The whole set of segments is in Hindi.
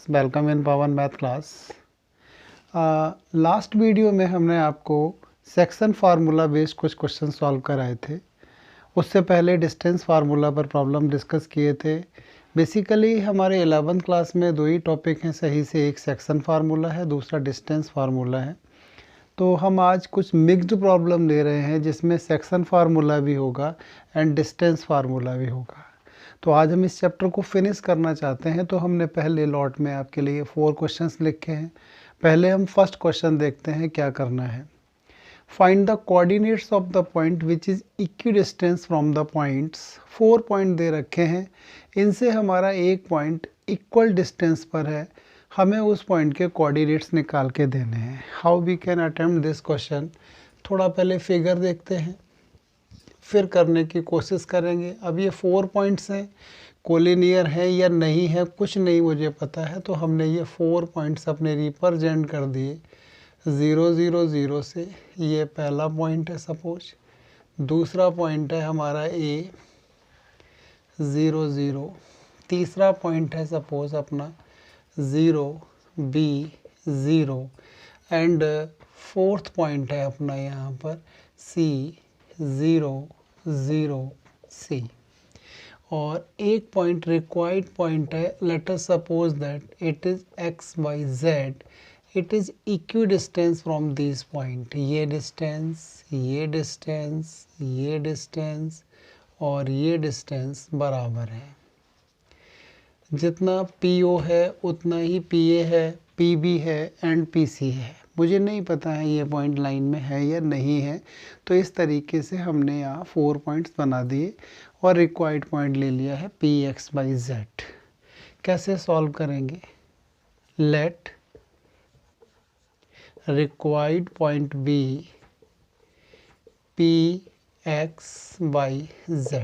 Welcome in Pawan math class. Last video में हमने आपको सेक्शन फार्मूला बेस्ड कुछ क्वेश्चन सॉल्व कराए थे। उससे पहले डिस्टेंस फार्मूला पर प्रॉब्लम डिस्कस किए थे। बेसिकली हमारे 11th क्लास में दो ही टॉपिक हैं सही से, एक सेक्शन फार्मूला है, दूसरा डिस्टेंस फार्मूला है। तो हम आज कुछ मिक्स्ड प्रॉब्लम ले रहे हैं जिसमें सेक्शन फार्मूला भी होगा एंड डिस्टेंस फार्मूला भी होगा। तो आज हम इस चैप्टर को फिनिश करना चाहते हैं, तो हमने पहले लॉट में आपके लिए 4 क्वेश्चंस लिखे हैं। पहले हम फर्स्ट क्वेश्चन देखते हैं क्या करना है। Find the coordinates of the point which is equidistance from the points. 4 point दे रखे हैं, इनसे हमारा एक पॉइंट इक्वल डिस्टेंस पर है, हमें उस पॉइंट के कोऑर्डिनेट्स निकाल के देने हैं। How we can attempt this question. थोड़ा पहले फिगर देखते हैं, फिर करने की कोशिश करेंगे। अब ये 4 पॉइंट्स हैं, कोलिनियर है या नहीं है कुछ नहीं मुझे पता है, तो हमने ये 4 पॉइंट्स अपने रिप्रेजेंट कर दिए 0 0 0 से। ये पहला पॉइंट है सपोज, दूसरा पॉइंट है हमारा A 0 0, तीसरा पॉइंट है सपोज अपना 0 B 0 एंड फोर्थ पॉइंट है अपना यहाँ पर C 0 0 C। और एक पॉइंट रिक्वायर्ड पॉइंट है, let us suppose that it is x y z, it is equidistance from this point. ये डिस्टेंस, ये डिस्टेंस, ये डिस्टेंस और ये डिस्टेंस बराबर है। जितना PO है उतना ही PA है, PB है एंड PC है। मुझे नहीं पता है ये पॉइंट लाइन में है या नहीं है, तो इस तरीके से हमने यहाँ 4 पॉइंट्स बना दिए और रिक्वायर्ड पॉइंट ले लिया है PX बाई Z। कैसे सॉल्व करेंगे। Let required point be PX by Z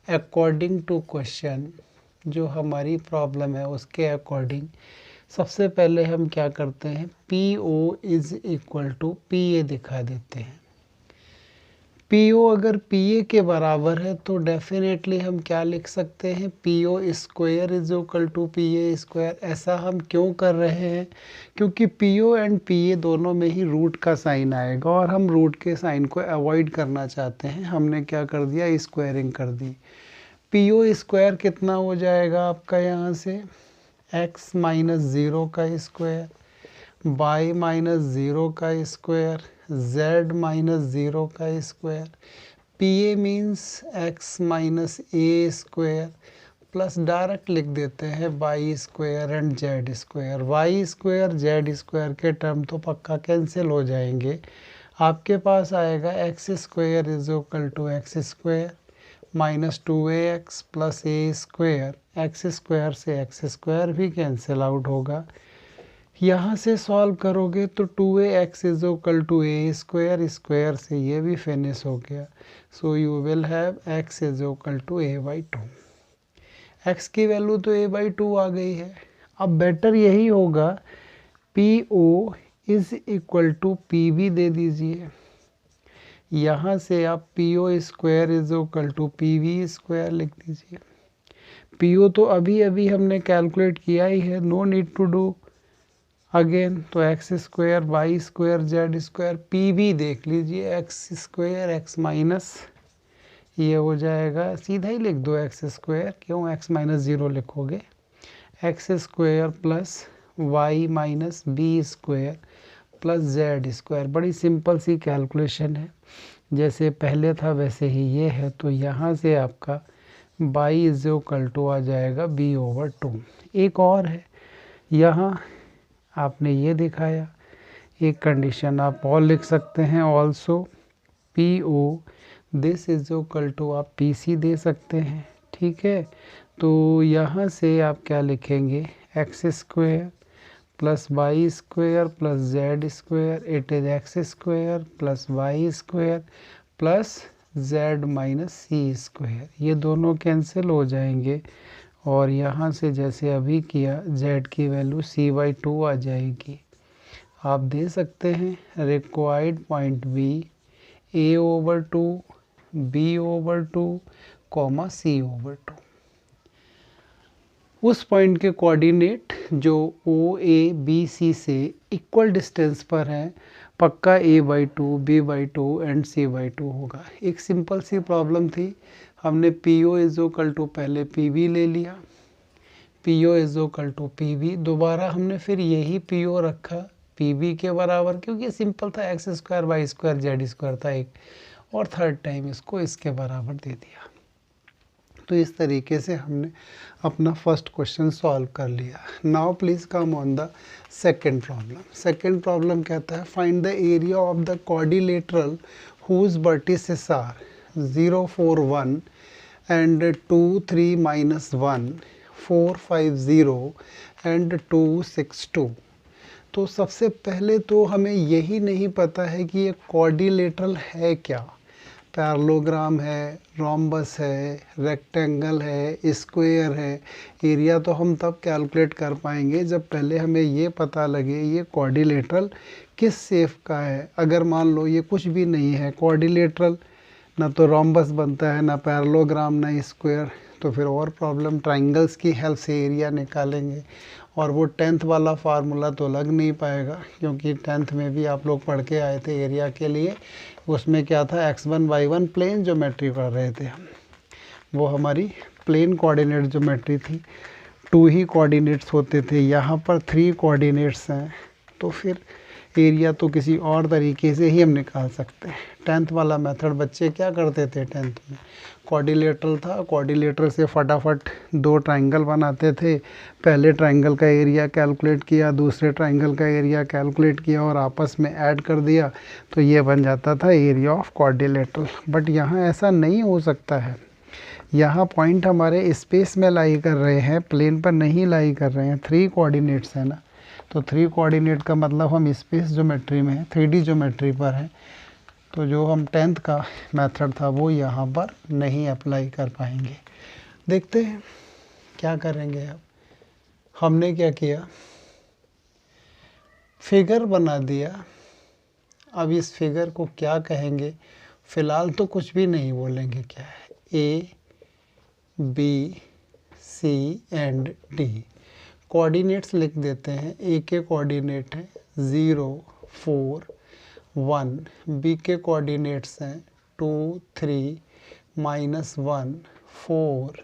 according to question. जो हमारी प्रॉब्लम है उसके अकॉर्डिंग सबसे पहले हम क्या करते हैं, PO is equal to PA दिखा देते हैं। PO अगर PA के बराबर है तो डेफिनेटली हम क्या लिख सकते हैं, PO square is equal to PA square. ऐसा हम क्यों कर रहे हैं, क्योंकि PO एंड PA दोनों में ही रूट का साइन आएगा और हम रूट के साइन को अवॉइड करना चाहते हैं। हमने क्या कर दिया, स्क्वायरिंग कर दी। PO स्क्वायर कितना हो जाएगा आपका यहाँ से, x माइनस 0 का स्क्वायर, y माइनस 0 का स्क्वायर, z माइनस 0 का square. PA means x minus a square plus direct लिख देते हैं y square and z square. y square z square के टर्म तो पक्का कैंसिल हो जाएंगे। आपके पास आएगा x square is equal to x square minus 2ax plus a square. X square से एक्स स्क्वायर भी कैंसिल आउट होगा। यहाँ से सॉल्व करोगे तो 2ax is equal to a square, square से ये भी फिनिश हो गया। So you will have x is equal to a by 2। X की वैल्यू तो a बाई 2 आ गई है। अब बेटर यही होगा PO is equal to PB दे दीजिए। यहाँ से आप PO square is equal to PB square लिख दीजिए। PO तो अभी अभी हमने कैलकुलेट किया ही है, no need to do again. तो X square Y square Z square. PB देख लीजिए, एक्स स्क्वायर एक्स माइनस ये हो जाएगा, सीधा ही लिख दो एक्स स्क्वायर, क्यों एक्स माइनस 0 लिखोगे, x square plus y minus b square plus z square. बड़ी सिंपल सी कैलकुलेशन है, जैसे पहले था वैसे ही ये है। तो यहाँ से आपका बाई इज इक्वल टू आ जाएगा B/2। एक और है, यहाँ आपने ये दिखाया, एक कंडीशन आप और लिख सकते हैं, also PO this is equal to आप PC दे सकते हैं। ठीक है, तो यहाँ से आप क्या लिखेंगे, x square plus y square plus z square, it is x square plus y square plus z minus c square. ये दोनों कैंसिल हो जाएंगे और यहाँ से जैसे अभी किया z की वैल्यू C/2 आ जाएगी। आप दे सकते हैं required point B A/2 B/2 C/2। उस पॉइंट के कोऑर्डिनेट जो ओ ए बी सी से इक्वल डिस्टेंस पर है, पक्का a/2 b/2 एंड c/2 होगा। एक सिंपल सी प्रॉब्लम थी, हमने PO = पहले PV ले लिया, PO = PV, दोबारा हमने फिर यही PO रखा PV के बराबर, क्योंकि सिंपल था, x² y² z² था एक, और थर्ड टाइम इसको इसके बराबर दे दिया। तो इस तरीके से हमने अपना फर्स्ट क्वेश्चन सॉल्व कर लिया। Now please come on the second problem. Second problem कहता है find the area of the quadrilateral whose vertices are 0, 4, 1 and 2, 3, -1, 4, 5, 0 and 2, 6, 2। तो सबसे पहले तो हमें यही नहीं पता है कि ये क्वाड्रिलेटरल है क्या। पैरेललोग्राम है, रोम्बस है, रेक्टेंगल है, स्क्वायर है। एरिया तो हम तब कैलकुलेट कर पाएंगे जब पहले हमें ये पता लगे ये क्वाड्रिलेटरल किस शेप का है। अगर मान लो ये कुछ भी नहीं है क्वाड्रिलेटरल, ना तो रोम्बस बनता है, ना पैरेललोग्राम, ना स्क्वायर, तो फिर और प्रॉब्लम। ट्राइंगल्स की हेल्प से एरिया निकालेंगे, और वो 10th वाला फार्मूला तो लग नहीं पाएगा, क्योंकि 10th में भी आप लोग पढ़ के आए थे एरिया के लिए। उसमें क्या था, x1 y1 प्लेन ज्योमेट्री पढ़ रहे थे हम, वो हमारी प्लेन कोऑर्डिनेट ज्योमेट्री थी। 2 ही कोऑर्डिनेट्स होते थे, यहाँ पर 3 कोऑर्डिनेट्स हैं, तो फिर एरिया तो किसी और तरीके से ही हम निकाल सकते हैं। 10th वाला मेथड बच्चे क्या करते थे 10th में, क्वाड्रिलेटरल था, क्वाड्रिलेटरल से फटाफट 2 ट्राइंगल बनाते थे। पहले ट्राइंगल का एरिया कैलकुलेट किया, दूसरे ट्राइंगल का एरिया कैलकुलेट किया और आपस में ऐड कर दिया, तो ये बन जाता था एरिया ऑफ क्वाड्रिलेटरल। बट यहाँ ऐसा नहीं हो सकता है, यहाँ पॉइंट हमारे स्पेस में लाई कर रहे हैं, प्लेन पर नहीं लाई कर रहे हैं। 3 कोऑर्डिनेट्स है ना, तो 3 कोऑर्डिनेट का मतलब हम स्पेस ज्योमेट्री में हैं, 3D ज्योमेट्री पर हैं। तो जो हम 10th का मेथड था वो यहाँ पर नहीं अप्लाई कर पाएंगे। देखते हैं क्या करेंगे। अब हमने क्या किया, फिगर बना दिया। अब इस फिगर को क्या कहेंगे, फ़िलहाल तो कुछ भी नहीं बोलेंगे, क्या है A, B, C and D। Coordinates लिख देते हैं। A के कोऑर्डिनेट हैं 0, 4, 1, B के कोऑर्डिनेट्स हैं 2, 3, -1, 4,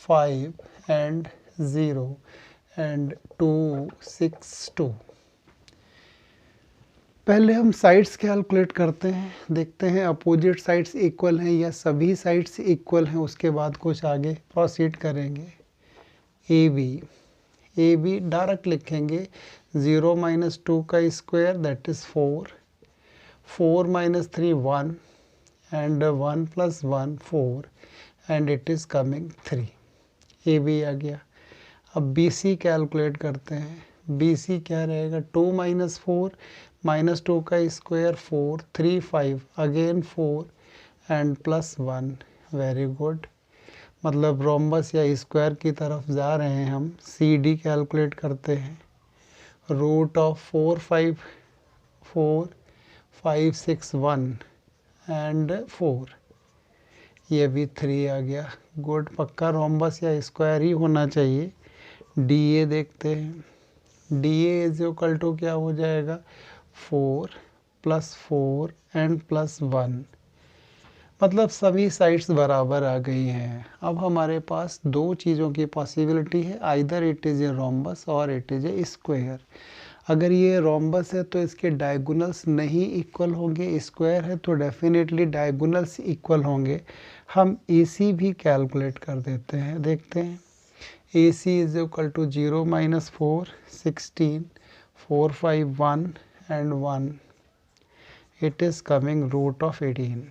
5 एंड 0 एंड 2, 6, 2। पहले हम साइड्स कैलकुलेट करते हैं, देखते हैं अपोजिट साइड्स इक्वल हैं या सभी साइड्स इक्वल हैं, उसके बाद कुछ आगे प्रोसीड करेंगे। ए बी डायरेक्ट लिखेंगे, 0 - 2 का square that is 4, 4 - 3 1 and 1 + 1 4 and it is coming 3। A B आ गया। अब बी सी कैलकुलेट करते हैं। बी सी क्या रहेगा, 2 - 4 -2 का square 4, 3 5 again 4 and +1। Very good, मतलब रोम्बस या स्क्वायर की तरफ जा रहे हैं हम। सी डी कैलकुलेट करते हैं। रूट ऑफ 4 5 4 5 6 1 एंड 4, ये भी 3 आ गया। गुड, पक्का रोम्बस या स्क्वायर ही होना चाहिए। डी ए देखते हैं। डी ए = क्या हो जाएगा, 4 + 4 एंड +1, मतलब सभी साइड्स बराबर आ गई हैं। अब हमारे पास 2 चीज़ों की पॉसिबिलिटी है, either it is a rhombus और इट इज़ ए स्क्वायर। अगर ये रोम्बस है तो इसके डायगोनल्स नहीं इक्वल होंगे, स्क्वायर है तो डेफिनेटली डायगोनल्स इक्वल होंगे। हम ए सी भी कैलकुलेट कर देते हैं, देखते हैं। A C = 0 - 4 16, 4 5 1 and 1, it is coming root of 18।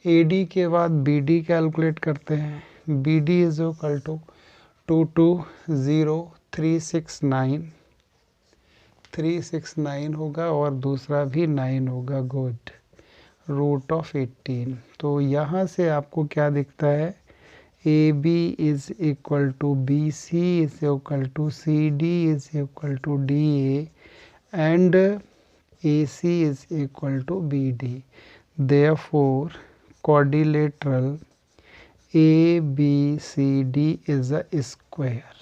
A D के बाद बी डी कैलकुलेट करते हैं। बी डी = 2 2 0 3 6 9, 3 6 9 होगा और दूसरा भी 9 होगा। Good, root of 18। तो यहाँ से आपको क्या दिखता है, A B = B C C D D A and A C = B D. Therefore, quadrilateral ABCD is a square.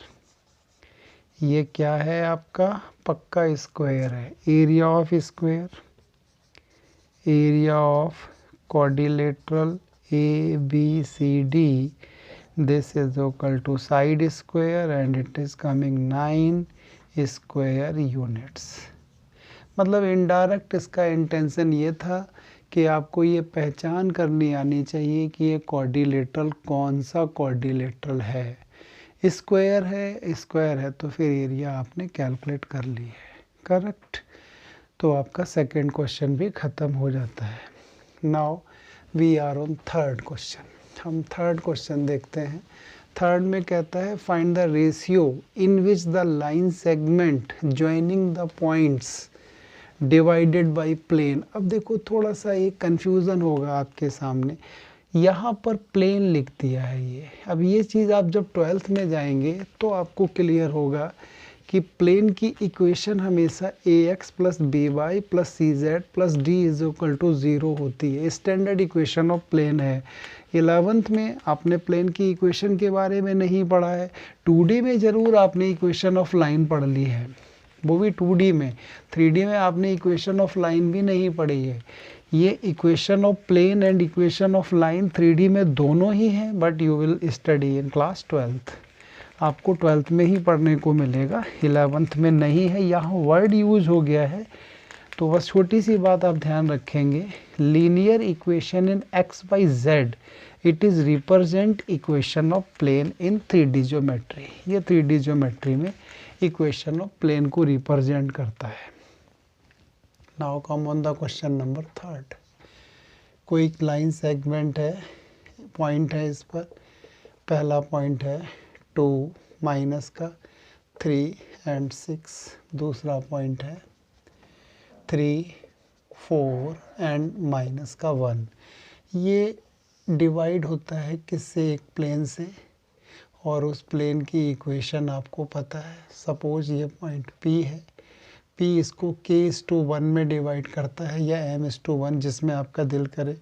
ये क्या है आपका पक्का स्क्वायर है। Area of square, area of quadrilateral ABCD, this is equal to side square and it is coming 9 square units। मतलब इनडायरेक्ट इसका इंटेंशन ये था कि आपको ये पहचान करनी आनी चाहिए कि ये क्वाड्रिलेटरल कौन सा क्वाड्रिलेटरल है। स्क्वायर है तो फिर एरिया आपने कैलकुलेट कर ली है। करेक्ट। तो आपका सेकंड क्वेश्चन भी ख़त्म हो जाता है। Now we are on third question. हम थर्ड क्वेश्चन देखते हैं। थर्ड में कहता है find the ratio in which the line segment joining the points divided by plane. अब देखो थोड़ा सा एक कन्फ्यूज़न होगा आपके सामने। यहाँ पर प्लेन लिख दिया है ये। अब ये चीज़ आप जब 12th में जाएंगे तो आपको क्लियर होगा कि प्लेन की इक्वेशन हमेशा ax plus b y plus c z plus d is equal to 0 होती है। स्टैंडर्ड इक्वेशन ऑफ प्लेन है। 11th में आपने प्लेन की इक्वेशन के बारे में नहीं पढ़ा है। 2D में ज़रूर आपने इक्वेशन ऑफ लाइन पढ़ ली है, वो भी 2D में। 3D में आपने इक्वेशन ऑफ लाइन भी नहीं पढ़ी है। ये equation of plane and equation of line 3D में दोनों ही हैं, but you will study in class 12th। आपको 12th में ही पढ़ने को मिलेगा, 11th में नहीं है। यहाँ वर्ड यूज हो गया है तो बस छोटी सी बात आप ध्यान रखेंगे। Linear equation in x by z, it is represent equation of plane in 3D geometry. ये 3D ज्योमेट्री में इक्वेशन ऑफ प्लेन को रिप्रेजेंट करता है। Now come on the question number third. कोई लाइन सेगमेंट है, पॉइंट है इस पर। पहला पॉइंट है 2 माइनस का 3 एंड 6। दूसरा पॉइंट है 3 4 एंड माइनस का 1। ये डिवाइड होता है किससे? एक प्लेन से, और उस प्लेन की इक्वेशन आपको पता है। सपोज ये पॉइंट P है, P इसको k/1 में डिवाइड करता है या m/1, जिसमें आपका दिल करे।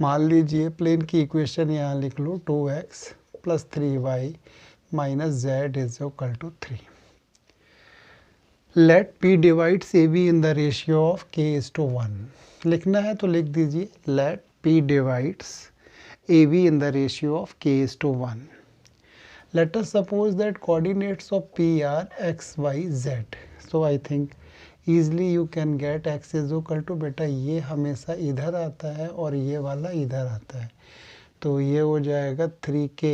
मान लीजिए प्लेन की इक्वेशन यहाँ लिख लो 2x plus 3y minus z is equal to 3। Let P divides AB in the ratio of k/1। लिखना है तो लिख दीजिए let P divides AB in the ratio of k/1. Let us suppose that coordinates of P are x, y, z. So I think easily you can get x is equal to, बेटा ये हमेशा इधर आता है और ये वाला इधर आता है, तो ये हो जाएगा 3k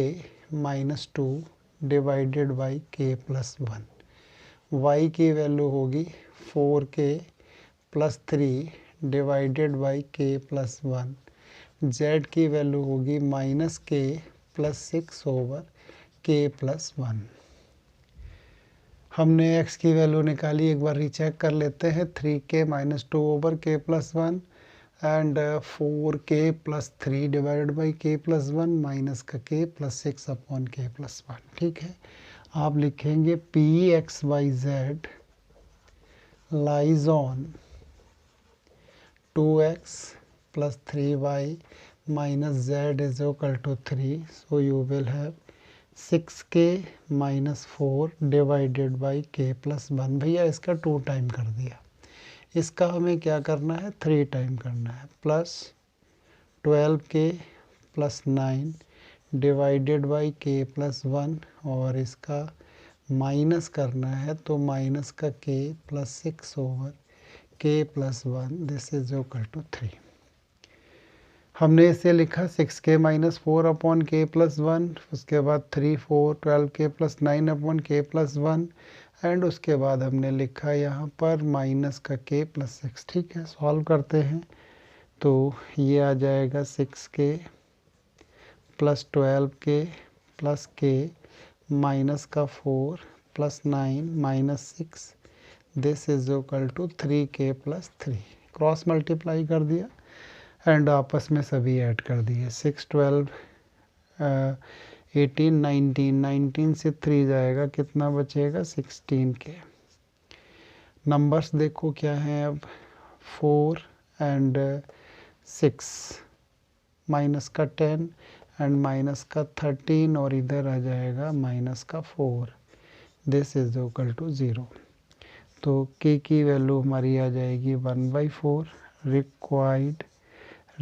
minus 2 divided by k plus 1। y की वैल्यू होगी 4k plus 3 divided by k plus 1। z की वैल्यू होगी minus k plus 6 over k plus 1। हमने x की वैल्यू निकाली, एक बार रीचेक कर लेते हैं। 3k minus 2 over k plus 1 and 4k plus 3 divided by k plus 1 minus का k plus 6 upon k plus 1। ठीक है, आप लिखेंगे P x y z lies on 2x plus 3y minus z is equal to 3. So you will have 6k minus 4 divided by k plus 1। भैया इसका 2 टाइम कर दिया, इसका हमें क्या करना है? 3 टाइम करना है। Plus 12k plus 9 divided by k plus 1, और इसका माइनस करना है तो माइनस का k plus 6 over k plus 1, this is equal to 3। हमने इसे लिखा 6k minus 4 upon k plus 1, उसके बाद 3 4 12k plus 9 upon k plus 1, and उसके बाद हमने लिखा यहाँ पर माइनस का k प्लस 6। ठीक है, सॉल्व करते हैं तो ये आ जाएगा 6k plus 12k plus k minus का 4 plus 9 minus 6, this is equal to 3k plus 3। Cross multiply कर दिया एंड आपस में सभी ऐड कर दिए। 6 12 18 19, 19 से 3 जाएगा, कितना बचेगा? 16k। नंबर्स देखो क्या हैं अब, 4 एंड 6 माइनस का 10 एंड माइनस का 13 और इधर आ जाएगा माइनस का 4, दिस इज इक्वल टू 0। तो k की वैल्यू हमारी आ जाएगी 1/4। Required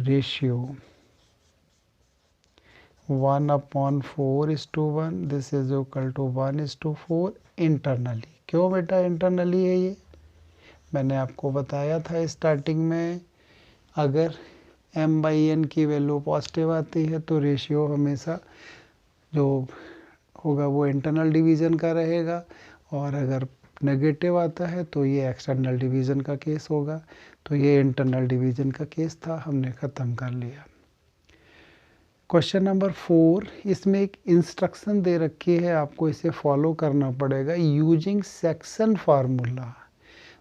ratio 1/4:1, this is equal to 1:4 internally. क्यों बेटा इंटरनली है ये? मैंने आपको बताया था स्टार्टिंग में, अगर m/n की वैल्यू पॉजिटिव आती है तो रेशियो हमेशा जो होगा वो इंटरनल डिवीज़न का रहेगा, और अगर नेगेटिव आता है तो ये एक्सटर्नल डिवीज़न का केस होगा। तो ये इंटरनल डिवीज़न का केस था, हमने ख़त्म कर लिया। क्वेश्चन नंबर 4, इसमें एक इंस्ट्रक्शन दे रखी है, आपको इसे फॉलो करना पड़ेगा। यूजिंग सेक्शन फार्मूला,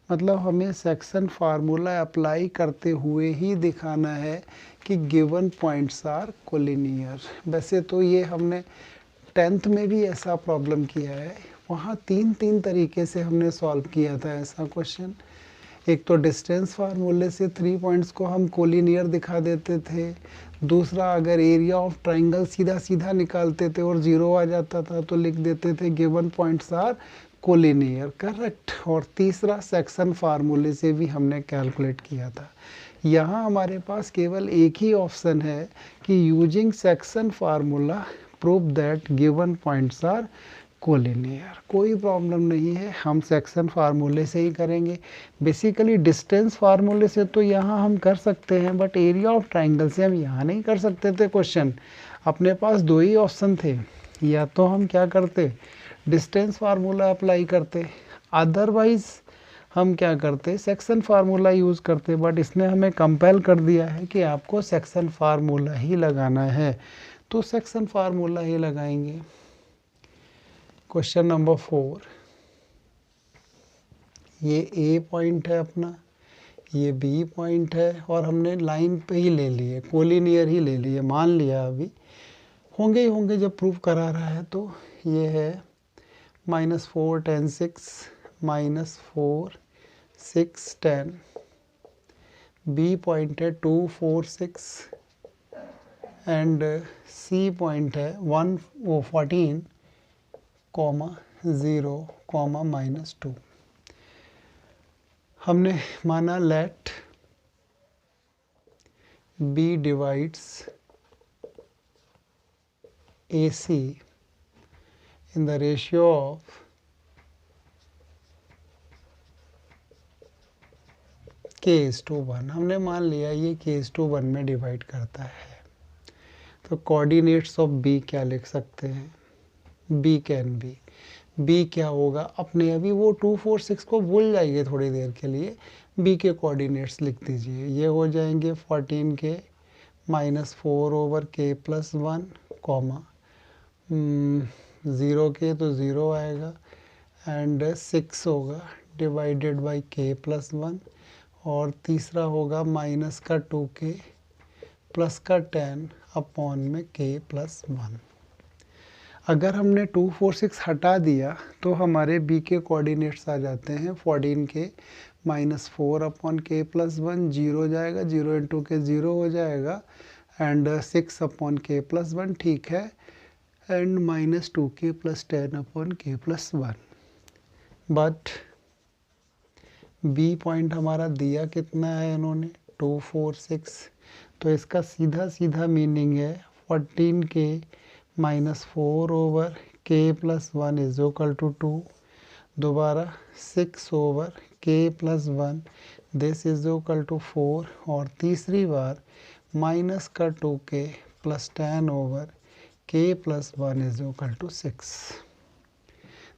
मतलब हमें सेक्शन फार्मूला अप्लाई करते हुए ही दिखाना है कि गिवन पॉइंट्स आर कोलिनियर। वैसे तो ये हमने 10th में भी ऐसा प्रॉब्लम किया है, वहाँ तीन तरीके से हमने सॉल्व किया था ऐसा क्वेश्चन। एक तो डिस्टेंस फार्मूले से 3 पॉइंट्स को हम कोलिनियर दिखा देते थे। दूसरा, अगर एरिया ऑफ ट्राइंगल सीधा सीधा निकालते थे और 0 आ जाता था तो लिख देते थे given points are collinear, correct. और तीसरा, सेक्शन फार्मूले से भी हमने कैलकुलेट किया था। यहाँ हमारे पास केवल एक ही ऑप्शन है कि using section formula prove that given points are collinear. कोई प्रॉब्लम नहीं है, हम सेक्शन फार्मूले से ही करेंगे। बेसिकली डिस्टेंस फार्मूले से तो यहाँ हम कर सकते हैं, बट एरिया ऑफ ट्राइंगल से हम यहाँ नहीं कर सकते थे क्वेश्चन। अपने पास दो ही ऑप्शन थे, या तो हम क्या करते, डिस्टेंस फार्मूला अप्लाई करते, अदरवाइज हम क्या करते, सेक्शन फार्मूला यूज़ करते। बट इसने हमें कंपेल कर दिया है कि आपको सेक्शन फार्मूला ही लगाना है, तो सेक्शन फार्मूला ही लगाएंगे। क्वेश्चन नंबर 4, ये ए पॉइंट है अपना, ये बी पॉइंट है, और हमने लाइन पे ही ले लिए, कोलिनियर ही ले लिए, मान लिया। अभी होंगे ही होंगे जब प्रूफ करा रहा है। तो ये है -4 10 6, -4 6 10, बी पॉइंट है 2 4 6, एंड सी पॉइंट है 14, 0, -2। हमने माना let B divides AC in the ratio of k:1। हमने मान लिया ये k:1 में डिवाइड करता है। तो कोऑर्डिनेट्स ऑफ B क्या लिख सकते हैं, B कैन बी, B क्या होगा अपने, अभी वो 2 4 6 को भूल जाइए थोड़ी देर के लिए, B के कोऑर्डिनेट्स लिख दीजिए। ये हो जाएंगे 14k -4/k+1, 0 के तो 0 आएगा, एंड 6 होगा डिवाइडेड बाई k+1, और तीसरा होगा माइनस का 2k प्लस का 10 अपॉन में k+1। अगर हमने 2 4 6 हटा दिया तो हमारे b के कोऑर्डिनेट्स आ जाते हैं 14k -4/k+1, 0 जाएगा, 0 इंटू के 0 हो जाएगा, एंड 6/k+1, ठीक है, and -2k + 10/k+1। But B point हमारा दिया कितना है इन्होंने, 2 4 6, तो इसका सीधा सीधा मीनिंग है 14k -4/k+1 is equal to 2, दोबारा 6/k+1, this is equal to 4, और तीसरी बार माइनस का 2k plus 10/k+1 is equal to 6।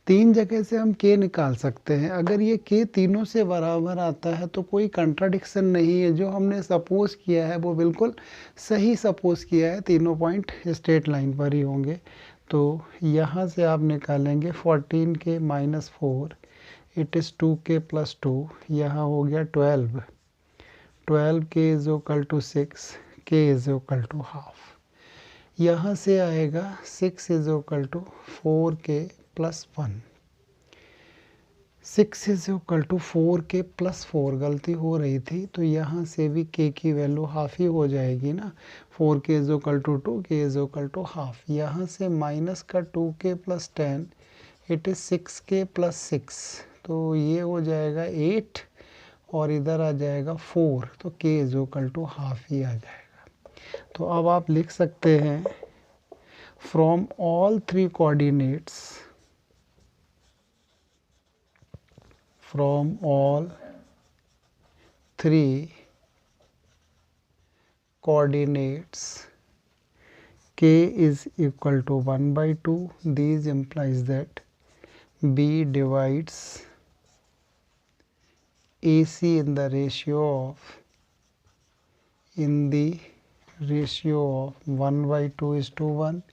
तीन जगह से हम k निकाल सकते हैं। अगर ये k तीनों से बराबर आता है तो कोई कंट्राडिक्शन नहीं है, जो हमने सपोज किया है वो बिल्कुल सही सपोज किया है, तीनों पॉइंट स्ट्रेट लाइन पर ही होंगे। तो यहाँ से आप निकालेंगे 14k -4, इट इज़ 2k + 2, यहाँ हो गया 12, 12k is equal to 6, k is equal to half. यहाँ से आएगा 6 is equal to 4k + 1, 6 is equal to 4k plus 4, गलती हो रही थी, तो यहाँ से भी k की वैल्यू हाफ ही हो जाएगी ना। 4k is equal to 2, k is equal to half. यहाँ से माइनस का 2k plus 10, it is 6k plus 6, तो ये हो जाएगा 8 और इधर आ जाएगा 4, तो k is equal to half ही आ जाएगा। तो अब आप लिख सकते हैं from all three coordinates, from all three coordinates k is equal to 1 by 2. These implies that B divides AC in the ratio of 1 by 2 is to 1,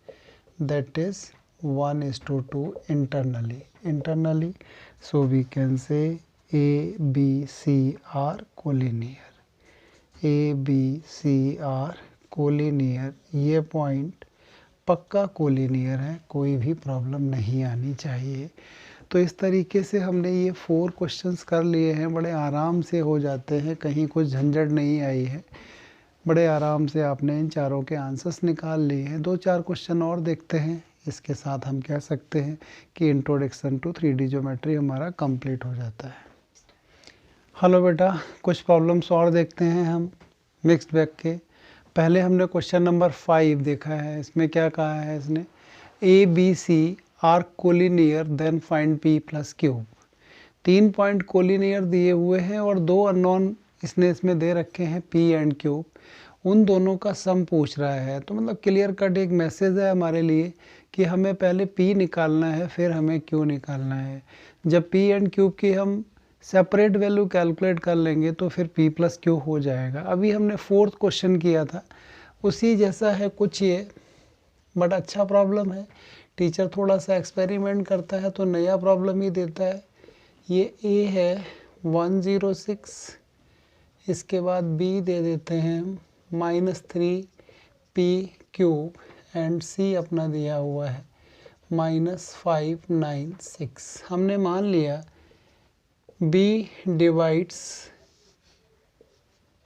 that is 1 is to 2 internally. So we can say A, B, C are collinear. A, B, C are collinear. ये पॉइंट पक्का कोलिनियर है, कोई भी प्रॉब्लम नहीं आनी चाहिए। तो इस तरीके से हमने ये 4 क्वेश्चंस कर लिए हैं, बड़े आराम से हो जाते हैं, कहीं कुछ झंझट नहीं आई है, बड़े आराम से आपने इन चारों के आंसर्स निकाल लिए हैं। 2-4 क्वेश्चन और देखते हैं, इसके साथ हम कह सकते हैं कि इंट्रोडक्शन टू 3D ज्योमेट्री हमारा कंप्लीट हो जाता है। हेलो बेटा, कुछ प्रॉब्लम्स और देखते हैं हम मिक्स्ड बैग के। पहले हमने क्वेश्चन नंबर 5 देखा है, इसमें क्या कहा है इसने, A B C are collinear then find P plus cube. 3 point collinear दिए हुए हैं और 2 अननोन इसमें दे रखे हैं पी एंड क्यूब, उन दोनों का सम पूछ रहा है। तो मतलब क्लियर कट एक मैसेज है हमारे लिए कि हमें पहले p निकालना है, फिर हमें q निकालना है। जब p एंड q की हम सेपरेट वैल्यू कैलकुलेट कर लेंगे तो फिर p प्लस q हो जाएगा। अभी हमने 4th क्वेश्चन किया था, उसी जैसा है कुछ ये, बट अच्छा प्रॉब्लम है। टीचर थोड़ा सा एक्सपेरिमेंट करता है तो नया प्रॉब्लम ही देता है। ये a है 106, इसके बाद b दे देते हैं हम -3p क्यूब एंड c अपना दिया हुआ है -596। हमने मान लिया b divides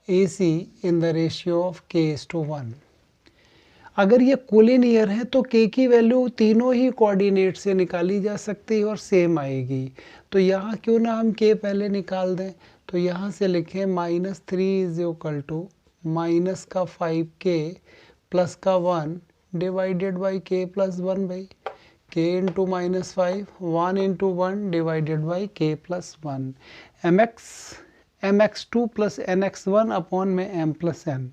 AC in the ratio of k:1। अगर ये कोलिनियर है तो k की वैल्यू तीनों ही कोऑर्डिनेट से निकाली जा सकती है और सेम आएगी। तो यहाँ क्यों ना हम k पहले निकाल दें, तो यहाँ से लिखें -3 इज इक्वल टू माइनस का 5k प्लस का 1 divided by k plus 1 by k into -5, 1 into 1 divided by k plus 1, mx2 plus nx1 upon में m प्लस n।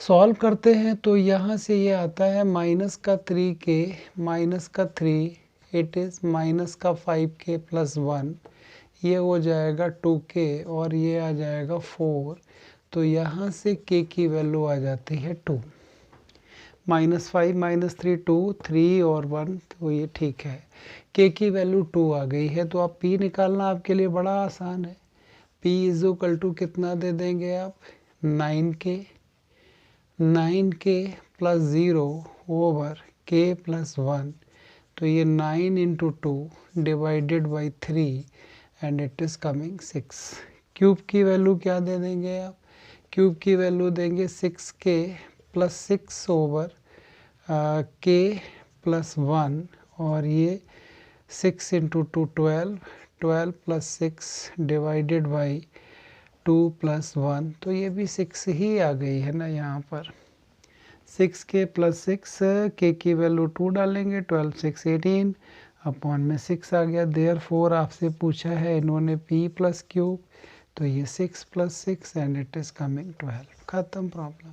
सॉल्व करते हैं तो यहाँ से ये आता है -3k -3, it is -5k plus 1, ये हो जाएगा 2k और ये आ जाएगा 4। तो यहाँ से k की वैल्यू आ जाती है 2, -5 -3 2, 3 और 1, तो ये ठीक है। k की वैल्यू 2 आ गई है, तो आप p निकालना आपके लिए बड़ा आसान है। p इज इक्वल टू कितना दे देंगे आप, 9k plus 0 over k plus 1, तो ये 9 into 2 divided by 3 and it is coming 6। Cube की वैल्यू क्या दे देंगे आप, क्यूब की वैल्यू देंगे 6k plus 6 over k plus 1, और ये 6 into 2 12, 12 plus 6 divided by 2 plus 1, तो ये भी 6 ही आ गई है ना यहाँ पर। 6k प्लस 6, k की वैल्यू 2 डालेंगे, 12 6 18 अपॉन में 6 आ गया। देयरफॉर आपसे पूछा है इन्होंने p प्लस क्यूब, तो ये 6 plus 6 and it is coming 12। ख़त्म प्रॉब्लम।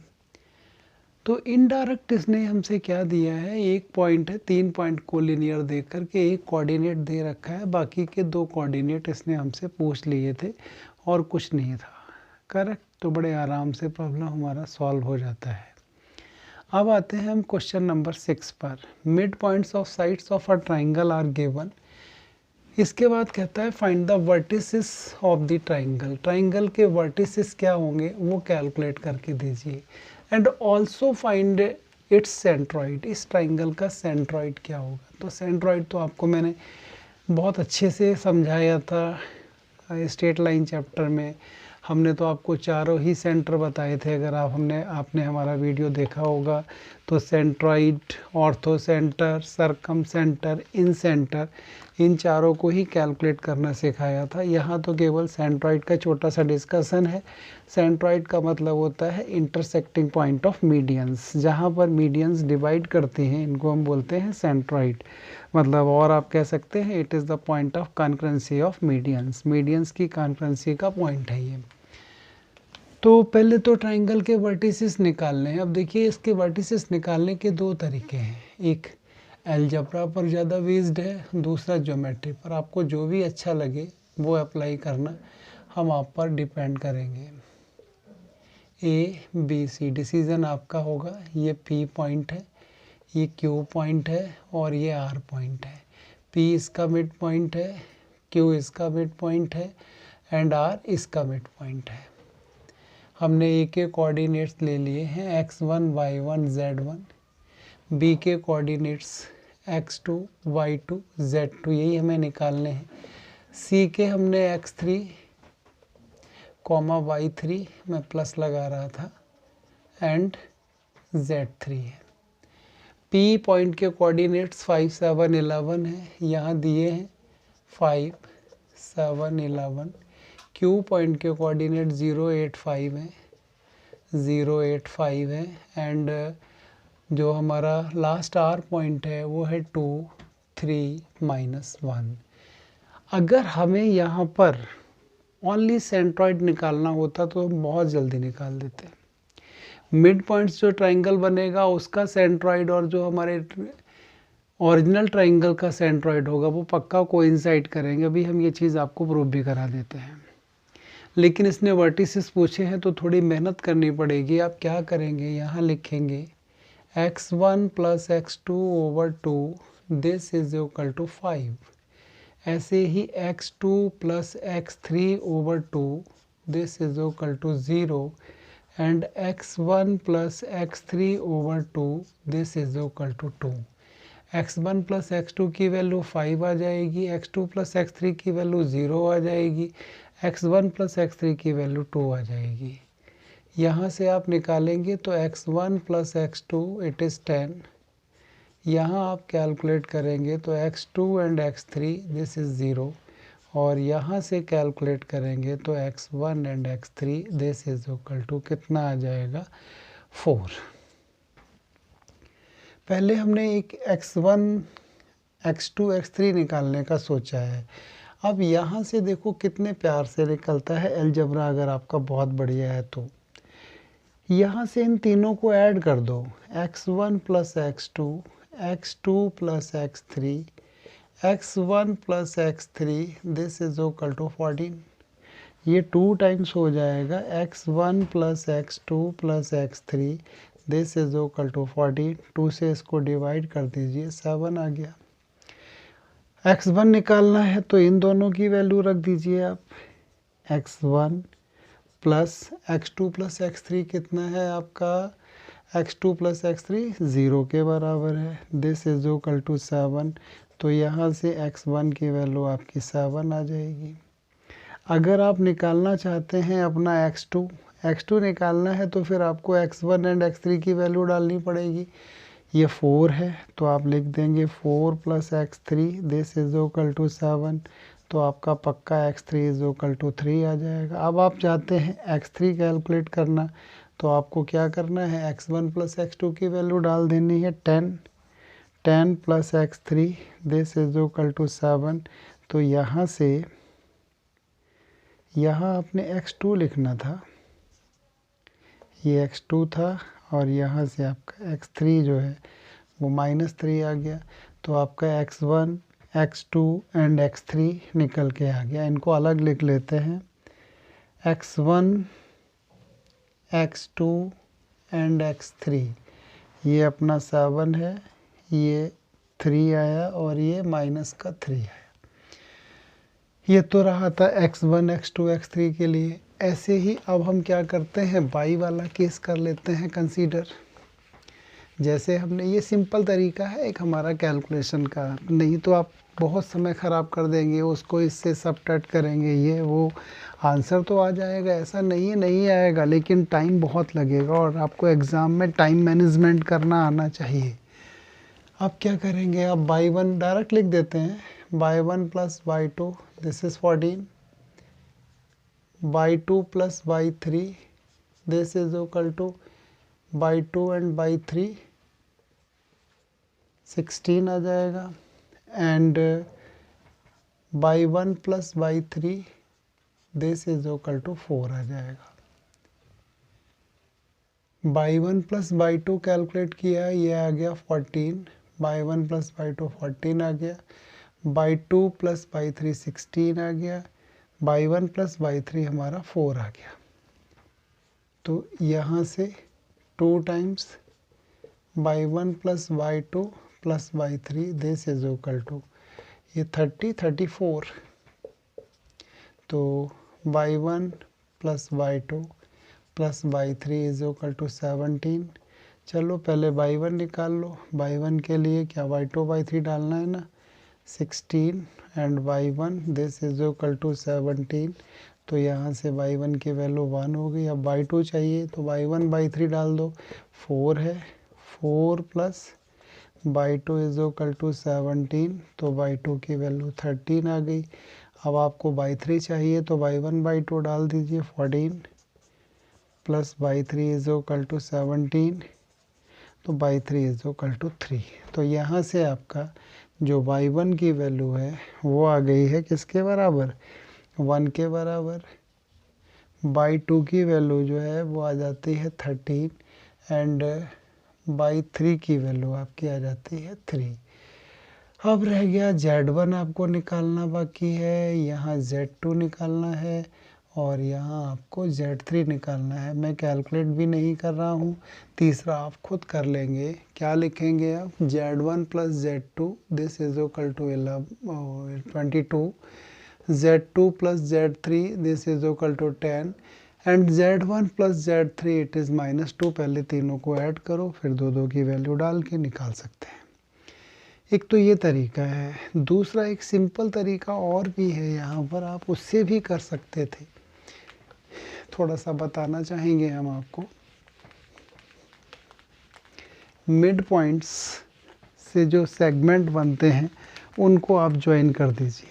तो इनडायरेक्ट इसने हमसे क्या दिया है, एक पॉइंट है, 3 पॉइंट कोलिनियर दे करके एक कोऑर्डिनेट दे रखा है, बाकी के 2 कोऑर्डिनेट इसने हमसे पूछ लिए थे और कुछ नहीं था। करेक्ट, तो बड़े आराम से प्रॉब्लम हमारा सॉल्व हो जाता है। अब आते हैं हम क्वेश्चन नंबर 6 पर। Mid points of sides of a triangle are given. इसके बाद कहता है find the vertices of the triangle. Triangle के वर्टिसेस क्या होंगे वो कैलकुलेट करके दीजिए, and also find its centroid. इस ट्राइंगल का सेंट्रॉइड क्या होगा, तो सेंट्रॉइड तो आपको मैंने बहुत अच्छे से समझाया था स्ट्रेट लाइन चैप्टर में। हमने तो आपको चारों ही सेंटर बताए थे, अगर आपने हमारा वीडियो देखा होगा तो सेंट्रॉइड, ऑर्थो सेंटर, सरकम सेंटर, इन सेंटर, इन चारों को ही कैलकुलेट करना सिखाया था। यहाँ तो केवल सेंट्रॉइड का छोटा सा डिस्कशन है। सेंट्रॉइड का मतलब होता है इंटरसेक्टिंग पॉइंट ऑफ मीडियंस, जहाँ पर मीडियंस डिवाइड करते हैं, इनको हम बोलते हैं सेंट्रॉइड। मतलब और आप कह सकते हैं it is the point of concurrency of medians, medians की कॉन्करेंसी का पॉइंट है ये। तो पहले तो ट्राइंगल के वर्टिसेस निकालने हैं। अब देखिए इसके वर्टिसेस निकालने के दो तरीके हैं, एक अलजेब्रा पर ज़्यादा बेस्ड है, दूसरा ज्योमेट्री पर। आपको जो भी अच्छा लगे वो अप्लाई करना, हम आप पर डिपेंड करेंगे। ABC डिसीजन आपका होगा। ये P पॉइंट है, ये Q पॉइंट है और ये R पॉइंट है। P इसका मिड पॉइंट है, Q इसका मिड पॉइंट है एंड R इसका मिड पॉइंट है। हमने A के कोऑर्डिनेट्स ले लिए हैं x1, y1, z1, B के कोऑर्डिनेट्स x2, y2, z2, यही हमें निकालने हैं। C के हमने x3, y3, मैं प्लस लगा रहा था, एंड z3 है। P पॉइंट के कोऑर्डिनेट्स 5, 7, 11 है, यहाँ दिए हैं 5, 7, 11। Q पॉइंट के कोऑर्डिनेट 0, 8, 5 है, 0, 8, 5 है एंड जो हमारा लास्ट R पॉइंट है वो है 2, 3, -1। अगर हमें यहाँ पर ओनली सेंट्रॉइड निकालना होता तो हम बहुत जल्दी निकाल देते। मिड पॉइंट्स जो ट्राइंगल बनेगा उसका सेंट्रॉइड और जो हमारे ओरिजिनल ट्राइंगल का सेंट्रॉइड होगा वो पक्का कोइंसाइड करेंगे। अभी हम ये चीज़ आपको प्रूव भी करा देते हैं। लेकिन इसने वर्टिसेस पूछे हैं तो थोड़ी मेहनत करनी पड़ेगी। आप क्या करेंगे, यहाँ लिखेंगे x1 + x2 / 2 this is equal to 5। ऐसे ही x2 + x3 / 2 this is equal to 0 and x1 + x3 / 2 this is equal to 2। x1 + x2 की वैल्यू 5 आ जाएगी, x2 + x3 की वैल्यू 0 आ जाएगी, x1 + x3 की वैल्यू 2 आ जाएगी। यहाँ से आप निकालेंगे तो x1 + x2 इट इज़ 10। यहाँ आप कैलकुलेट करेंगे तो x2 and x3 this is 0 और यहाँ से कैलकुलेट करेंगे तो x1 and x3 this is equal to कितना आ जाएगा, 4। पहले हमने एक x1, x2, x3 निकालने का सोचा है। अब यहाँ से देखो कितने प्यार से निकलता है अलजेब्रा, अगर आपका बहुत बढ़िया है तो। यहाँ से इन तीनों को ऐड कर दो, x1 + x2, x2 + x3, x1 + x3 this is equal to 14। ये 2 टाइम्स हो जाएगा, x1 + x2 + x3 this is equal to 14। 2 से इसको डिवाइड कर दीजिए, 7 आ गया। x1 निकालना है तो इन दोनों की वैल्यू रख दीजिए आप। x1 + x2 + x3 कितना है आपका, x2 + x3 0 के बराबर है, दिस इज इक्वल टू 7। तो यहाँ से x1 की वैल्यू आपकी 7 आ जाएगी। अगर आप निकालना चाहते हैं अपना x2 निकालना है तो फिर आपको x1 एंड x3 की वैल्यू डालनी पड़ेगी। ये 4 है तो आप लिख देंगे 4 + x3 this is equal to 7। तो आपका पक्का x3 इज इक्वल टू 3 आ जाएगा। अब आप चाहते हैं x3 कैलकुलेट करना तो आपको क्या करना है, x1 + x2 की वैल्यू डाल देनी है 10 + x3 this is equal to 7। तो यहाँ से यहाँ आपने x2 लिखना था, ये x2 था और यहाँ से आपका x3 जो है वो -3 आ गया। तो आपका x1, x2 एंड x3 निकल के आ गया। इनको अलग लिख लेते हैं, x1, x2 एंड x3। ये अपना 7 है, ये 3 आया और ये -3 आया। ये तो रहा था x1, x2, x3 के लिए। ऐसे ही अब हम क्या करते हैं, y वाला केस कर लेते हैं कंसीडर। जैसे हमने, ये सिंपल तरीका है एक हमारा कैलकुलेशन का, नहीं तो आप बहुत समय ख़राब कर देंगे, उसको इससे सबट्रैक्ट करेंगे, ये वो, आंसर तो आ जाएगा, ऐसा नहीं है नहीं आएगा, लेकिन टाइम बहुत लगेगा और आपको एग्ज़ाम में टाइम मैनेजमेंट करना आना चाहिए। अब क्या करेंगे, अब बाई वन डायरेक्ट लिख देते हैं, by one plus by two, this is 14, by two plus by three, this is equal to by two and by three, 16 आ जाएगा, and by one plus by three, this is equal to 4 आ जाएगा। By one plus by two calculate किया, ये आ गया 14, by one plus by two 14 आ गया, by two plus by three 16 आ गया, by one plus by three हमारा 4 आ गया। तो यहाँ से 2 times y one plus by two plus by three, this is equal to, ये 34, तो y one plus by two plus by three is equal to 17। चलो पहले बाई वन निकाल लो, बाई वन के लिए क्या बाई टू बाई थ्री डालना है ना, 16 and by one, this is equal to 17, तो यहाँ से बाई वन की वैल्यू 1 हो गई। अब बाई टू चाहिए तो बाई वन बाई थ्री डाल दो, 4 है, 4 plus by two is equal to 17, तो बाई टू की वैल्यू 13 आ गई। अब आपको बाई थ्री चाहिए तो बाई वन बाई टू डाल दीजिए, 14 plus by three is equal to 17, तो y three is equal to 3। तो यहाँ से आपका जो बाई वन की वैल्यू है वो आ गई है किसके बराबर, 1 के बराबर। बाई टू की वैल्यू जो है वो आ जाती है 13 एंड बाई थ्री की वैल्यू आपकी आ जाती है 3। अब रह गया Z1 आपको निकालना बाकी है, यहाँ Z2 निकालना है और यहाँ आपको Z3 निकालना है। मैं कैलकुलेट भी नहीं कर रहा हूँ, तीसरा आप खुद कर लेंगे। क्या लिखेंगे आप, Z1 plus Z2, this is equal to 22, Z2 plus Z3, this is equal to 10 and Z1 plus Z3 it is -2। पहले तीनों को ऐड करो, फिर दो दो की वैल्यू डाल के निकाल सकते हैं। एक तो ये तरीका है, दूसरा एक सिंपल तरीका और भी है यहाँ पर, आप उससे भी कर सकते थे, थोड़ा सा बताना चाहेंगे हम आपको। मिड पॉइंट्स से जो सेगमेंट बनते हैं उनको आप ज्वाइन कर दीजिए।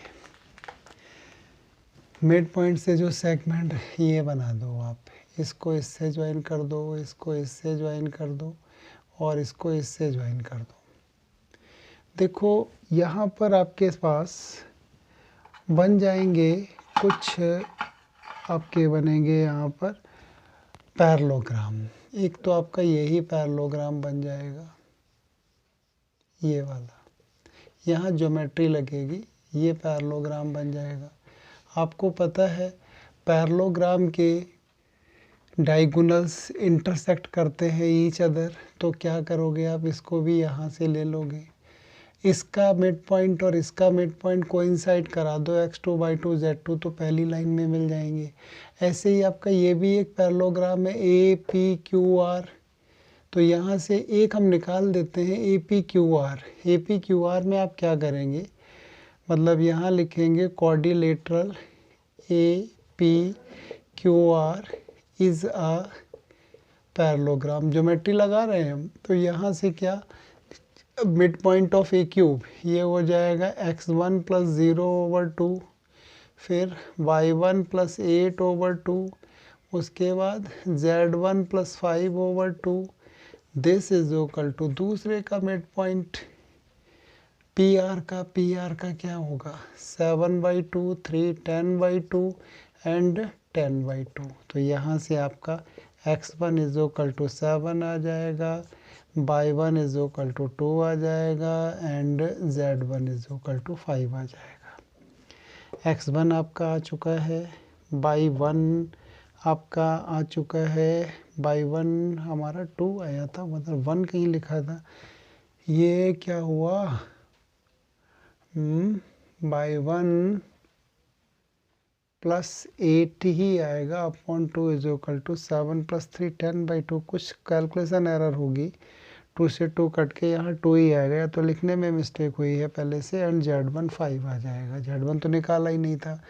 मिड पॉइंट से जो सेगमेंट ये बना दो आप, इसको इससे ज्वाइन कर दो, इसको इससे ज्वाइन कर दो और इसको इससे ज्वाइन कर दो। देखो यहाँ पर आपके पास बन जाएंगे कुछ, आपके बनेंगे यहाँ पर पैरेललोग्राम। एक तो आपका यही पैरेललोग्राम बन जाएगा, ये वाला, यहाँ ज्योमेट्री लगेगी, ये पैरेललोग्राम बन जाएगा। आपको पता है पैरेललोग्राम के डायगोनल्स इंटरसेक्ट करते हैं ईच अदर, तो क्या करोगे आप, इसको भी यहाँ से ले लोगे, इसका मिड पॉइंट और इसका मिड पॉइंट कोइंसाइड करा दो, x2 बाई टू Z2, तो पहली लाइन में मिल जाएंगे। ऐसे ही आपका ये भी एक पैरेललोग्राम है APQR, तो यहाँ से एक हम निकाल देते हैं APQR। APQR में आप क्या करेंगे, मतलब यहाँ लिखेंगे quadrilateral APQR is a parallelogram. Geometry लगा रहे हैं हम, तो यहाँ से क्या, mid point of A cube, ये हो जाएगा x1 प्लस 0/2, फिर y1 प्लस 8/2, उसके बाद z1 plus 5/2, this is equal to दूसरे का मिड पॉइंट PR का क्या होगा, 7/2, 3 10/2 एंड 10/2। तो यहाँ से आपका x1 इज इक्वल टू 7 आ जाएगा, y1 इज इक्वल टू 2 आ जाएगा and z1 is equal to 5 आ जाएगा। x1 आपका आ चुका है, y1 आपका आ चुका है, y1 हमारा 2 आया था, मतलब 1 कहीं लिखा था, ये क्या हुआ, y1 प्लस 8 ही आएगा upon 2 is equal to 7 plus 3 10/2, कुछ कैलकुलेशन एरर होगी, 2 से 2 कट के यहाँ 2 ही आ गया, तो लिखने में मिस्टेक हुई है पहले से, एंड Z1 5 आ जाएगा। Z1 तो निकाला ही नहीं था,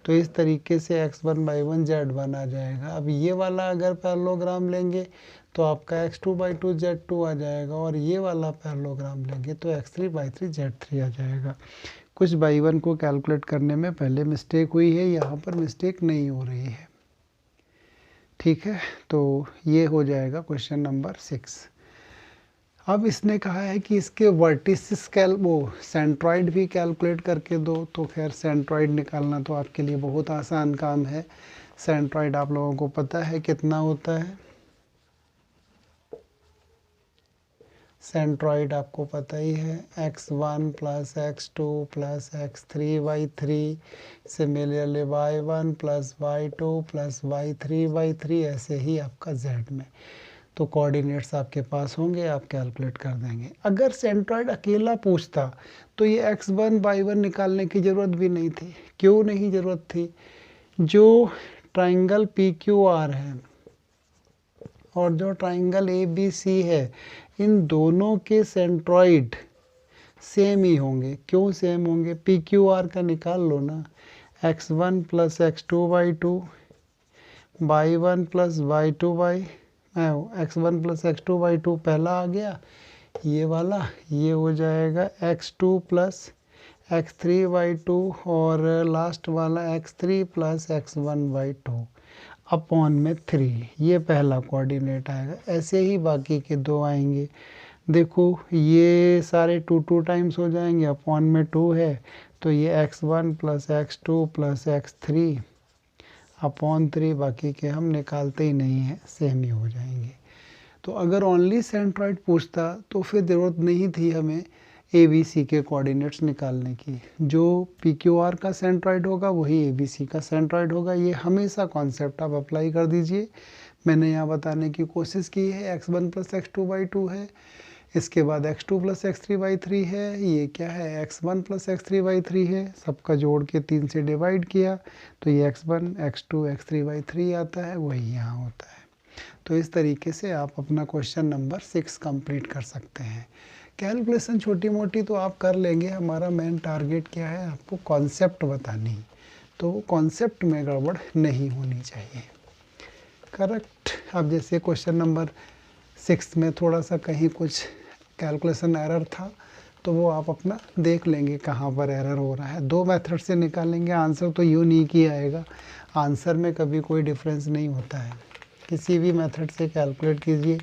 तो इस तरीके से x1/1 Z1 आ जाएगा। अब ये वाला अगर पैरेललोग्राम लेंगे तो आपका x2/2 Z2 आ जाएगा, और ये वाला पैरेललोग्राम लेंगे तो x3/3 Z3 आ जाएगा। कुछ बाई वन को कैलकुलेट करने में पहले मिस्टेक हुई है, यहाँ पर मिस्टेक नहीं हो रही है। ठीक है, तो ये हो जाएगा क्वेश्चन नंबर 6। अब इसने कहा है कि इसके वर्टिसिस सेंट्रॉइड भी कैलकुलेट करके दो। तो खैर सेंट्रॉइड निकालना तो आपके लिए बहुत आसान काम है। सेंट्रॉइड आप लोगों को पता है कितना होता है, सेंट्रॉइड आपको पता ही है, x1 plus x2 plus x3/3, similarly y1 plus y2 plus y3/3, ऐसे ही आपका z में। तो कोऑर्डिनेट्स आपके पास होंगे, आप कैलकुलेट कर देंगे। अगर सेंट्रॉइड अकेला पूछता तो ये x1/1 निकालने की ज़रूरत भी नहीं थी। क्यों नहीं ज़रूरत थी? जो ट्राइंगल PQR है और जो ट्राइंगल ABC है, इन दोनों के सेंट्रॉइड सेम ही होंगे। क्यों सेम होंगे? PQR का निकाल लो ना, x1 plus x2/2, y1 plus x1 plus x2/2 पहला आ गया, ये वाला, ये हो जाएगा x2 प्लस x3/2, और लास्ट वाला x3 प्लस x1/2 अपॉन में 3, ये पहला कोऑर्डिनेट आएगा। ऐसे ही बाकी के दो आएंगे। देखो ये सारे 2 टाइम्स हो जाएंगे, अपॉन में 2 है, तो ये x1 plus x2 plus x3 upon 3, बाकी के हम निकालते ही नहीं हैं, सेम ही हो जाएंगे। तो अगर ओनली सेंट्रॉइड पूछता तो फिर ज़रूरत नहीं थी हमें ABC के कोऑर्डिनेट्स निकालने की। जो PQR का सेंट्रॉइड होगा वही ABC का सेंट्रॉइड होगा। ये हमेशा कॉन्सेप्ट आप अप्लाई कर दीजिए। मैंने यहाँ बताने की कोशिश की है, x1 प्लस x2/2 है, इसके बाद x2 प्लस x3/3 है, ये क्या है, x1 प्लस x3/3 है, सबका जोड़ के 3 से डिवाइड किया तो ये x1 x2 x3/3 आता है, वही यहाँ होता है। तो इस तरीके से आप अपना क्वेश्चन नंबर 6 कंप्लीट कर सकते हैं। कैलकुलेशन छोटी मोटी तो आप कर लेंगे, हमारा मेन टारगेट क्या है, आपको कॉन्सेप्ट बतानी, तो कॉन्सेप्ट में गड़बड़ नहीं होनी चाहिए। करेक्ट। अब जैसे क्वेश्चन नंबर 6 में थोड़ा सा कहीं कुछ कैलकुलेशन एरर था, तो वो आप अपना देख लेंगे कहाँ पर एरर हो रहा है। 2 मेथड से निकालेंगे, आंसर तो यूनिक ही आएगा। आंसर में कभी कोई डिफरेंस नहीं होता है, किसी भी मेथड से कैलकुलेट कीजिए,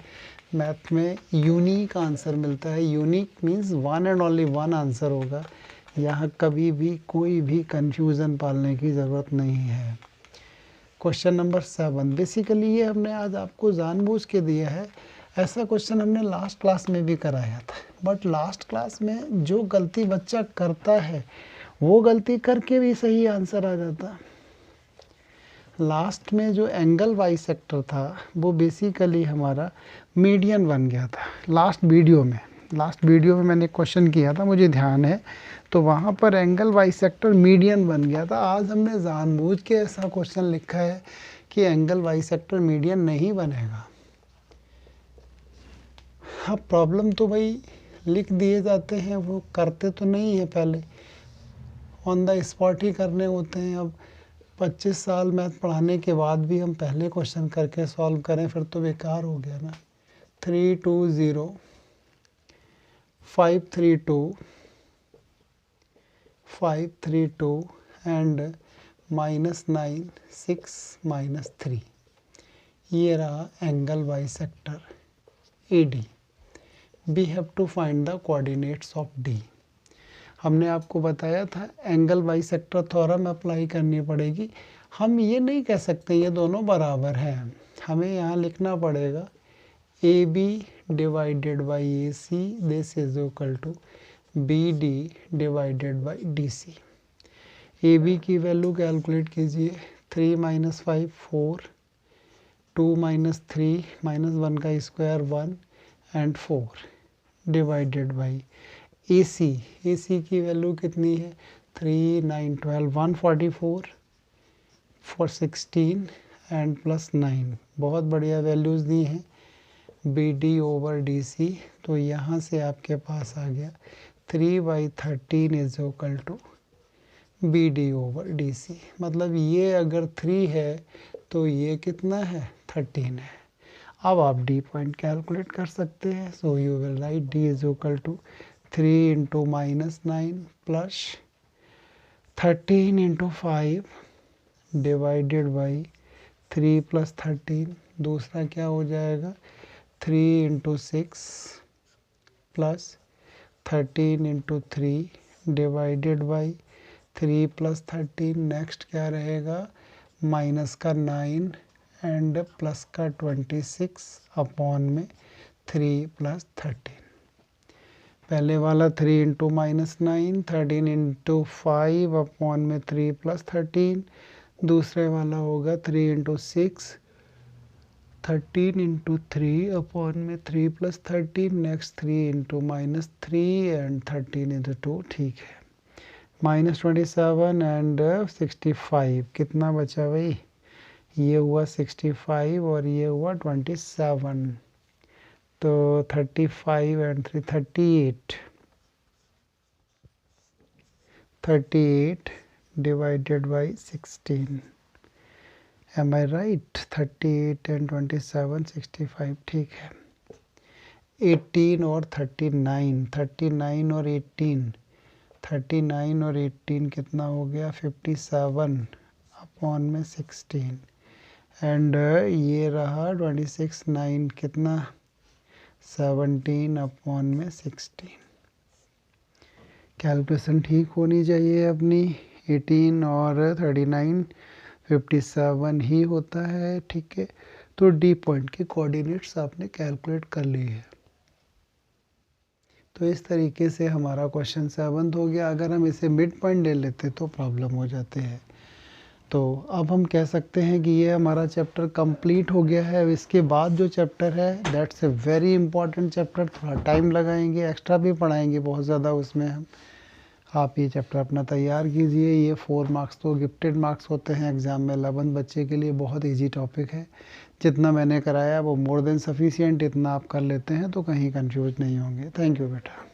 मैथ में यूनिक आंसर मिलता है। Unique means one and only one answer होगा, यहाँ कभी भी कोई भी कंफ्यूजन पालने की ज़रूरत नहीं है। क्वेश्चन नंबर 7, बेसिकली ये हमने आज आपको जानबूझ के दिया है। ऐसा क्वेश्चन हमने लास्ट क्लास में भी कराया था, बट लास्ट क्लास में जो गलती बच्चा करता है वो गलती करके भी सही आंसर आ जाता। लास्ट में जो एंगल बाइसेक्टर था वो बेसिकली हमारा मीडियन बन गया था। लास्ट वीडियो में मैंने क्वेश्चन किया था, मुझे ध्यान है, तो वहाँ पर एंगल बाइसेक्टर मीडियन बन गया था। आज हमने जानबूझ के ऐसा क्वेश्चन लिखा है कि एंगल बाइसेक्टर मीडियन नहीं बनेगा। हाँ, प्रॉब्लम तो भाई लिख दिए जाते हैं, वो करते तो नहीं है, पहले ऑन द स्पॉट ही करने होते हैं। अब 25 साल मैथ पढ़ाने के बाद भी हम पहले क्वेश्चन करके सॉल्व करें फिर तो बेकार हो गया ना। 320 532 532 एंड -9 6 -3, ये रहा angle bisector AD। We have to find the coordinates of D। हमने आपको बताया था एंगल बाइसेक्टर थ्योरम अप्लाई करनी पड़ेगी। हम ये नहीं कह सकते ये दोनों बराबर हैं, हमें यहाँ लिखना पड़ेगा AB divided by AC this is equal to BD divided by DC। AB की वैल्यू कैलकुलेट कीजिए, 3 - 5 4, 2 - 3 -1 का square 1 and 4 divided by AC की वैल्यू कितनी है, 3 9 12 144 4 16 एंड +9। बहुत बढ़िया वैल्यूज़ दी हैं। BD/DC, तो यहाँ से आपके पास आ गया 3/13 इज इक्वल टू BD/DC। मतलब ये अगर 3 है तो ये कितना है 13 है। अब आप डी पॉइंट कैलकुलेट कर सकते हैं। So you will write D is equal to 3 into -9 plus 13 into 5 divided by 3 plus 13। दूसरा क्या हो जाएगा 3 into 6 plus 13 into 3 divided by 3 plus 13। Next क्या रहेगा माइनस का 9 एंड प्लस का 26 अपॉन में 3 प्लस 13। पहले वाला 3 इंटू -9 13 इंटू 5 अपॉन में 3 प्लस 13। दूसरे वाला होगा 3 इंटू 6 13 इंटू 3 अपॉन में 3 plus 13। Next 3 into -3 and 13 into 2। ठीक है, -27 एंड 65 कितना बचा भाई, ये हुआ 65 और ये हुआ 27, तो 35 and 3 38 divided by 16। Am I right? 38 and 27 65। ठीक है, 18 और 39, 39 और 18, 39 और 18 कितना हो गया 57 अपॉन में 16 एंड ये रहा 26 9 कितना 17 अपॉन में 16। कैलकुलेशन ठीक होनी चाहिए अपनी। 18 और 39 57 ही होता है। ठीक है, तो डी पॉइंट के कोऑर्डिनेट्स आपने कैलकुलेट कर लिए है। तो इस तरीके से हमारा क्वेश्चन 7 हो गया। अगर हम इसे मिड पॉइंट ले लेते तो प्रॉब्लम हो जाते हैं। तो अब हम कह सकते हैं कि ये हमारा चैप्टर कंप्लीट हो गया है। अब इसके बाद जो चैप्टर है that's a very important chapter. थोड़ा टाइम लगाएंगे, एक्स्ट्रा भी पढ़ाएंगे बहुत ज़्यादा उसमें हम। आप ये चैप्टर अपना तैयार कीजिए। ये 4 मार्क्स तो गिफ्टेड मार्क्स होते हैं एग्ज़ाम में। 11 बच्चे के लिए बहुत इजी टॉपिक है। जितना मैंने कराया वो मोर देन सफिशिएंट। इतना आप कर लेते हैं तो कहीं कंफ्यूज नहीं होंगे। थैंक यू बेटा।